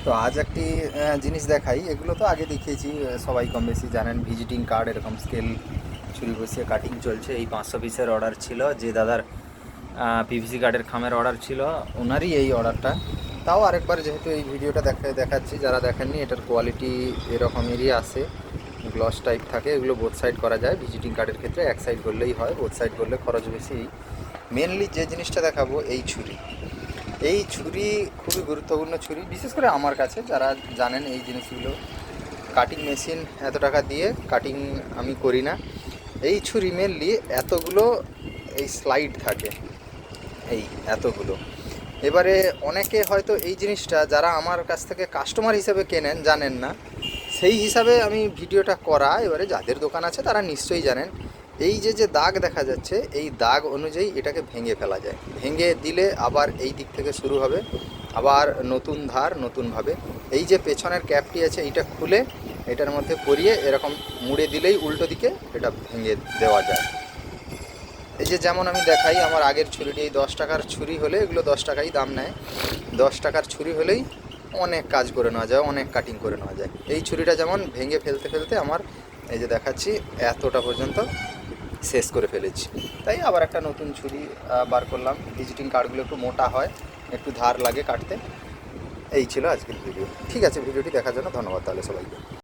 তো আজ একটি জিনিস দেখাই। এগুলো তো আগে দেখিয়েছি, সবাই কম বেশি জানেন। ভিজিটিং কার্ড, এরকম স্কেল ছুরি বসিয়ে কাটিং চলছে। এই 500 পিসের অর্ডার ছিল, যে দাদার পিভিসি কার্ডের খামের অর্ডার ছিল, ওনারই এই অর্ডারটা। তাও আরেকবার যেহেতু এই ভিডিওটা দেখাচ্ছি, যারা দেখেননি, এটার কোয়ালিটি এরকমেরই আসে, গ্লস টাইপ থাকে। এগুলো বোথ সাইড করা যায়। ভিজিটিং কার্ডের ক্ষেত্রে এক সাইড করলেই হয়, বোথ সাইড করলে খরচ বেশি। মেনলি যে জিনিসটা দেখাবো, এই ছুরি। এই ছুরি খুবই গুরুত্বপূর্ণ ছুরি, বিশেষ করে আমার কাছে। যারা জানেন এই জিনিসগুলো, কাটিং মেশিন এত টাকা দিয়ে কাটিং আমি করি না। এই ছুরি মেনলি এতগুলো এই স্লাইড থাকে, এই এতগুলো। এবারে অনেকে হয়তো এই জিনিসটা, যারা আমার কাছ থেকে কাস্টমার হিসেবে কেনেন, জানেন না। সেই হিসাবে আমি ভিডিওটা করা। এবারে যাদের দোকান আছে তারা নিশ্চয়ই জানেন। এই যে যে দাগ দেখা যাচ্ছে, এই দাগ অনুযায়ী এটাকে ভেঙে ফেলা যায়। ভেঙে দিলে আবার এই দিক থেকে শুরু হবে, আবার নতুন ধার নতুনভাবে। এই যে পেছনের ক্যাপটি আছে, এইটা খুলে এটার মধ্যে পরিয়ে এরকম মুড়ে দিলেই উল্টো দিকে এটা ভেঙে দেওয়া যায়। এই যে যেমন আমি দেখাই, আমার আগের ছুরিটি, এই 10 টাকার ছুরি হলে, এগুলো 10 টাকাই দাম নেয়। 10 টাকার ছুরি হলেই অনেক কাজ করে নেওয়া যায়, অনেক কাটিং করে নেওয়া যায়। এই ছুরিটা যেমন ভেঙে ফেলতে ফেলতে আমার, এই যে দেখাচ্ছি, এতটা পর্যন্ত শেষ করে ফেলেছি। তাই আবার একটা নতুন ছুরি বার করলাম। ভিজিটিং কার্ডগুলো একটু মোটা হয়, একটু ধার লাগে কাটতে। এই ছিল আজকের ভিডিও। ঠিক আছে, ভিডিওটি দেখার জন্য ধন্যবাদ তাহলে সবাইকে।